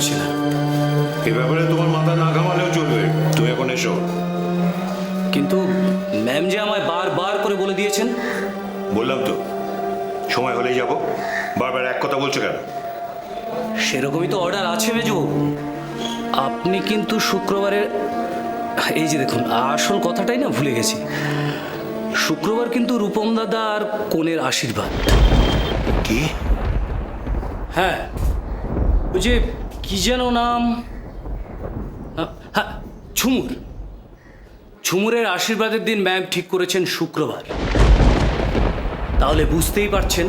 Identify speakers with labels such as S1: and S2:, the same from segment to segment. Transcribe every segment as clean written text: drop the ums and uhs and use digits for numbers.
S1: হচ্ছে না।
S2: এ ব্যাপারে তোমার মাথা না ঘামালেও চলবে, তুমি এখন এসো।
S1: কিন্তু ম্যাম যে আমায় বারবার করে বলে দিয়েছেন।
S2: বললাম তো সময় হলেই যাব, বারবার এক কথা বলছো কেন?
S1: সেরকমই তো অর্ডার আছে মেজবাবু। আপনি কিন্তু শুক্রবারের, এই যে দেখুন আসল কথাটাই না ভুলে গেছি, শুক্রবার কিন্তু রূপম দাদা আর কনের আশীর্বাদ।
S2: কি?
S1: হ্যাঁ, ওই যে কি যেন নাম, হ্যাঁ ঝুমুর, ঝুমুরের আশীর্বাদের দিন ম্যাম ঠিক করেছেন শুক্রবার। তাহলে বুঝতেই পারছেন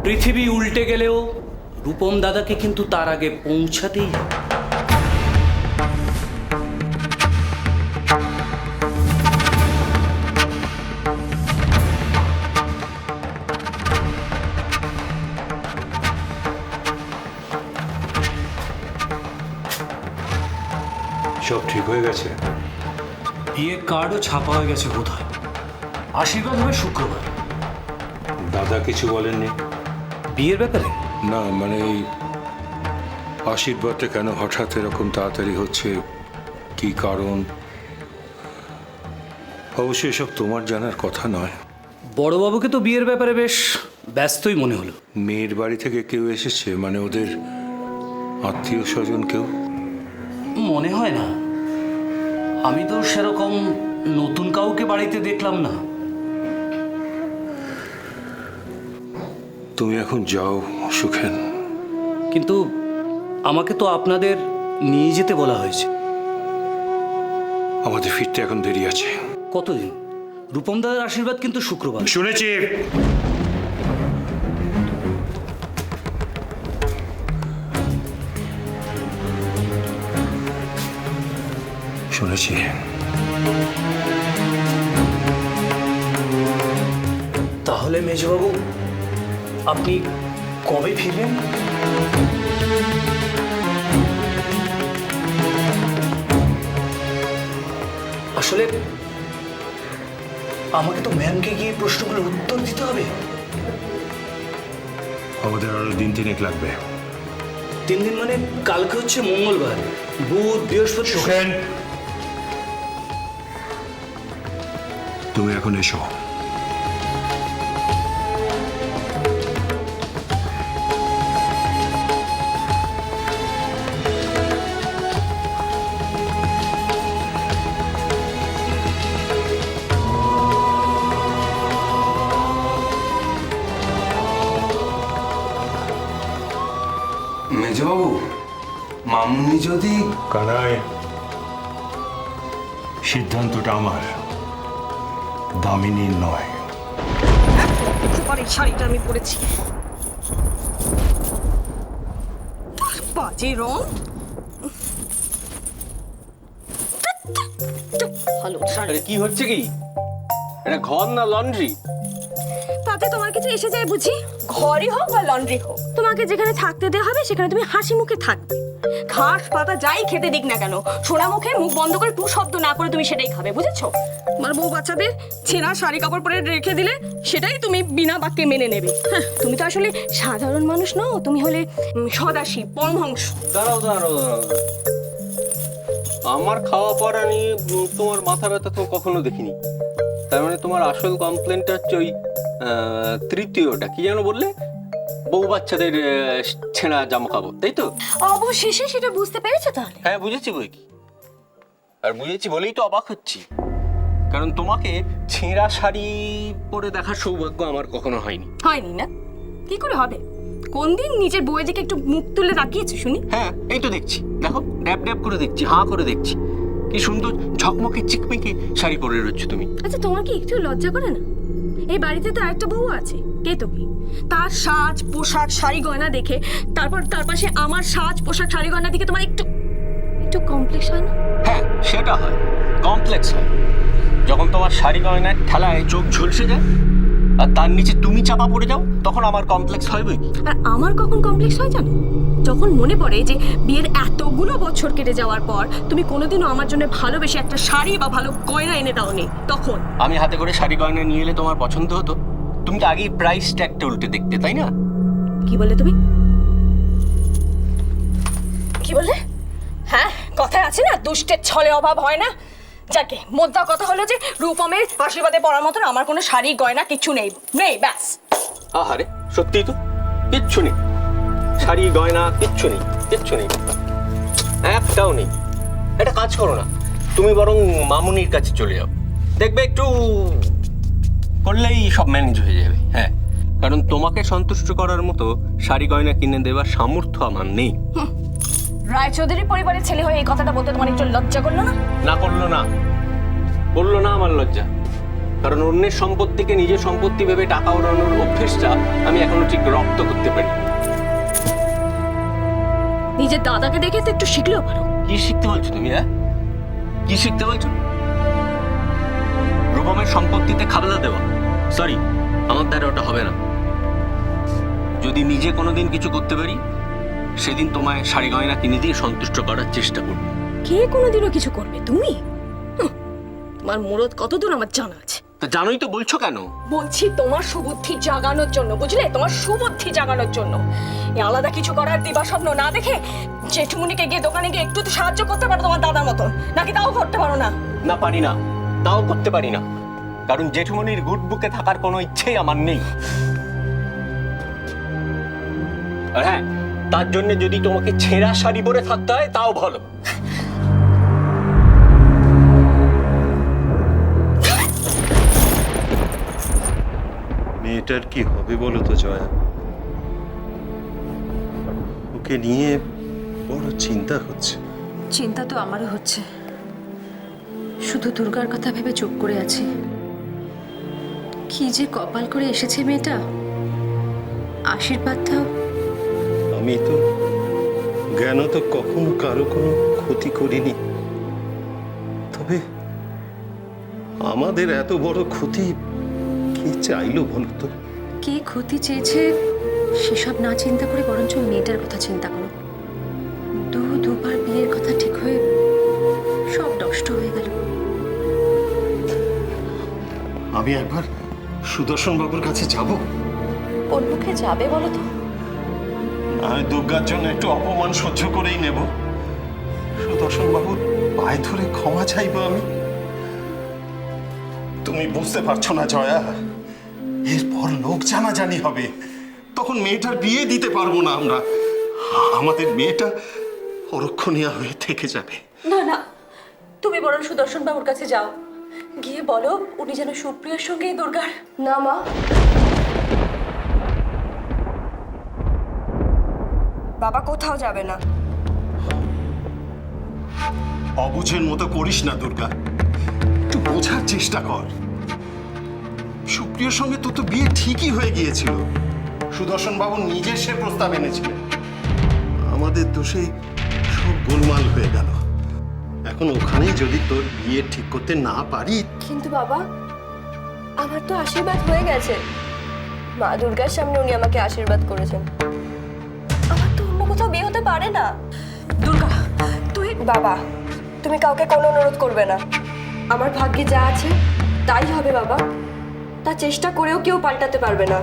S1: পৃথিবী উল্টে গেলেও রূপম দাদাকে কিন্তু তার আগে পৌঁছাতেই হবে।
S2: সব ঠিক হয়ে গেছে?
S1: বিয়ের কার্ডও ছাপা হয়ে গেছে বোধ হয়। আশীর্বাদ হবে শুক্রবার।
S2: দাদা কিছু বলেননি?
S1: বিয়ের ব্যাপারে
S2: না, মানে এই আশীর্বাদটা কেন হঠাৎ এরকম তাড়াতাড়ি হচ্ছে, কি কারণ? অবশ্যই এসব তোমার জানার কথা নয়।
S1: বড়বাবুকে তো বিয়ের ব্যাপারে বেশ ব্যস্তই মনে হলো।
S2: মেয়ের বাড়ি থেকে কেউ এসেছে, মানে ওদের আত্মীয় স্বজন কেউ?
S1: মনে হয় না, আমি তো সেরকম নতুন কাউকে বাড়িতে দেখলাম না।
S2: তুমি এখন যাও সুখেন।
S1: কিন্তু আমাকে তো আপনাদের নিয়ে যেতে বলা হয়েছে।
S2: আমাদের ফিরতে এখন দেরি আছে।
S1: কতদিন? রূপম দাদার আশীর্বাদ কিন্তু শুক্রবার।
S2: শুনেছি। শুনেছি।
S1: তাহলে মেজবাবু আপনি কবে ফিরবেন? আসলে আমাকে তো ম্যামকে গিয়ে প্রশ্নগুলোর উত্তর দিতে হবে।
S2: আমাদের আরো দিন তিনেক লাগবে।
S1: 3 দিন মানে কালকে হচ্ছে মঙ্গলবার, বুধ, বৃহস্পতি।
S2: সুখেন, তুমি এখন এসো।
S3: মেজবাবু, মামুনি যদি...
S2: কানাই, সিদ্ধান্তটা আমার, দামিনীর নয়।
S4: পরের শাড়িটা আমি পরেছি, বাজে রং। ভালো শাড়ি।
S5: কি হচ্ছে কি? এটা ঘর না লন্ড্রি?
S4: তাতে তোমার কিছু এসে যায় বুঝি? ঘরই হোক বা লন্ড্রি হোক, তোমাকে যেখানে থাকতে দেওয়া হবে সেখানে তুমি হাসি মুখে থাকবে। ঘাস পাতা যাই খেতে দিক না কেন, সোনা মুখে মুখ বন্ধ করে টু শব্দ না করে তুমি সেটাই খাবে, বুঝেছো? আমার বউ বাচ্চাদের ছেঁড়া শাড়ি কাপড় পরে রেখে দিলে সেটাই তুমি বিনা বাক্যে মেনে নেবে। হ্যাঁ, তুমি তো আসলে সাধারণ মানুষ নও, তুমি হলে সদাশিব, পরমহংস।
S5: দাঁড়াও দাঁড়াও দাঁড়াও, আমার খাওয়া পড়া নিয়ে তোমার মাথা ব্যথা তো কখনো দেখিনি। তার মানে তোমার আসল কমপ্লেনটা হচ্ছে ওই তৃতীয়টা, কি যেন বললে? বউ বাচ্চাদের ছেঁড়া জামা কাপড়, তাই তো?
S4: অবশেষে সেটা বুঝতে পেরেছো তাহলে?
S5: হ্যাঁ বুঝেছি বই কি, আর বুঝেছি বলেই তো অবাক হচ্ছি। কারণ তোমাকে ছেঁড়া শাড়ি পরে দেখার সৌভাগ্য আমার কখনো হয়নি।
S4: হয়নি না? কি করে হবে? কোন দিন নিজের বউয়ের দিকে একটু মুখ তুলে তাকিয়েছো শুনি?
S5: হ্যাঁ এই তো দেখছি, দেখো ড্যাব ড্যাব করে দেখছি, হাঁ করে দেখছি। কি সুন্দর ঝকমকে চিকমিকে শাড়ি পরে রয়েছো তুমি।
S4: আচ্ছা, তোমার কি একটু লজ্জা করে না? এই বাড়িতে তো আরেকটা বউ আছে, কে তো কি? তার সাজ পোশাক শাড়ি গয়না দেখে তারপর তার পাশে আমার সাজ পোশাক শাড়ি গয়না দেখে তোমার একটু একটু কমপ্লেক্স হয় না?
S5: হ্যাঁ সেটা হয়, কমপ্লেক্স হয় যখন তোমার শাড়ি গয়নার ঠেলায় চোখ ঝলসে যায় আর তার নিচে তুমি চাপা পড়ে যাও, তখন আমার কমপ্লেক্স হয় বই কি।
S4: আর আমার কখন কমপ্লেক্স হয় জানো? যখন মনে পড়ে যে বিয়ের এতগুলো বছর কেটে যাওয়ার পর তুমি কোনোদিনও আমার জন্য ভালোবেসে একটা শাড়ি বা ভালো গয়না এনে দাওনি, তখন।
S5: আমি হাতে করে শাড়ি গয়না নিয়ে এলে তোমার পছন্দ হতো? তুমি তো আগেই প্রাইস ট্যাগটা উল্টে দেখতে, তাই না?
S4: কি বলে তুমি? কি বললে? হ্যাঁ, কথায় আছে না, দুষ্টের ছলে অভাব হয় না। যাকে মোদ্দা কথা হলো যে রূপমের আশীর্বাদে পড়ার মতন আমার কোনো শাড়ি গয়না কিছু নেই, নেই, ব্যাস।
S5: আহারে, সত্যিই তো কিচ্ছু নেই, শাড়ি গয়না কিচ্ছু নেই, কিচ্ছু নেই, একটাও নেই। একটা কাজ করো না, তুমি বরং মামুনির কাছে চলে যাও, দেখবে একটু করলেই সব ম্যানেজ হয়ে যাবে। হ্যাঁ, কারণ তোমাকে সন্তুষ্ট করার মতো শাড়ি গয়না কিনে দেওয়ার সামর্থ্য আমার নেই।
S4: রায়চৌধুরী পরিবারের ছেলে হয়ে এই কথাটা বলতে তোমার একটু লজ্জা করলো না?
S5: না করলো না, করলো না আমার লজ্জা, কারণ অন্যের সম্পত্তিকে নিজের সম্পত্তি ভেবে টাকা ওড়ানোর অভ্যেসটা আমি এখনো ঠিক রপ্ত করতে পারি।
S4: নিজের দাদাকে দেখে তো একটু শিখলেও পারো।
S5: কি শিখতে বলছো তুমি? হ্যাঁ, কি শিখতে বলছো? রূপমের সম্পত্তিতে খাবলা দেওয়া? সরি, আমার দ্বারা ওটা হবে না। যদি নিজে কোনোদিন কিছু করতে পারি, সেদিন তোমায় শাড়ি গয়না কিনে দিয়ে সন্তুষ্ট করার চেষ্টা করবো।
S4: কে কোনোদিনও কিছু করবে? তুমি? তোমার মুরদ কতদূর আমার জানা আছে।
S5: তা জানোই তো, বলছো কেন?
S4: বলছি তোমার সুবুদ্ধি জাগানোর জন্য, বুঝলে? তোমার সুবুদ্ধি জাগানোর জন্য। এই আলাদা কিছু করার দিবা স্বপ্ন না দেখে জেঠুমুনিকে গিয়ে দোকানে গিয়ে একটু তো সাহায্য করতে পারো তোমার দাদার মতন, নাকি তাও করতে পারো না?
S5: না, পারি না, তাও করতে পারি না, কারণ জেঠুমনির গুড বুকে থাকার কোনো ইচ্ছেই আমার নেই। আর হ্যাঁ, তার জন্য যদি তোমাকে ছেঁড়া শাড়ি পরে থাকতে হয় তাও ভালো।
S6: মেয়েটার কি হবে বলো তো জয়া? ওকে নিয়ে বড় চিন্তা হচ্ছে।
S7: চিন্তা তো আমারও হচ্ছে, শুধু দুর্গার কথা ভেবে চুপ করে আছি। কি যে কপাল করে এসেছে মেয়েটা, আশীর্বাদটাও।
S6: আমি তো জ্ঞান তো কখনো কারো কোনো ক্ষতি করিনি, তবে আমাদের এত বড় ক্ষতি কে চাইলো বলো তো?
S7: কে ক্ষতি চেয়েছে সেসব না চিন্তা করে বরঞ্চ মেয়েটার কথা চিন্তা করো। দুবার বিয়ের কথা ঠিক হয়ে সব নষ্ট হয়ে গেল।
S6: আমি একবার সুদর্শন বাবুর কাছে যাব।
S7: ওর মুখে যাবে বলো তো?
S6: আমি দুর্গার জন্য একটু অপমান সহ্য করেই নেব। সুদর্শন বাবুর পায়ে ধরে ক্ষমা চাইবো আমি। তুমি বুঝতে পারছো না জয়া, এরপর লোক জানাজানি হবে, তখন মেয়েটার বিয়ে দিতে পারবো না আমরা। আমাদের মেয়েটা অরক্ষণীয় হয়ে থেকে যাবে।
S7: না না, তুমি বরং সুদর্শন বাবুর কাছে যাও, গিয়ে বলো উনি যেন সুপ্রিয়ার সঙ্গেই দুর্গার।
S4: না মা, বাবা কোথাও যাবে না।
S6: অবুঝের মতো করিস না দুর্গা, একটু বোঝার চেষ্টা কর। সুপ্রিয়র সঙ্গে তো বিয়ে ঠিকই হয়ে গিয়েছিল, সুদর্শন বাবু নিজে সে প্রস্তাব এনেছিলেন। আমাদের দোষে সব গোলমাল হয়ে গেল। এখন ওখানেই যদি তোর বিয়ে ঠিক করতে না পারি।
S8: কিন্তু বাবা, আমার তো আশীর্বাদ হয়ে গেছে। মা দুর্গার সামনে উনি আমাকে আশীর্বাদ করেছেন। আমার তো অন্য কোথাও বিয়ে হতে পারে না।
S7: দুর্গা, তুই
S8: বাবা, তুমি কাউকে কোনো অনুরোধ করবে না। আমার ভাগ্যে যা আছে তাই হবে বাবা। তা চেষ্টা করেও কেউ পাল্টাতে পারবে না।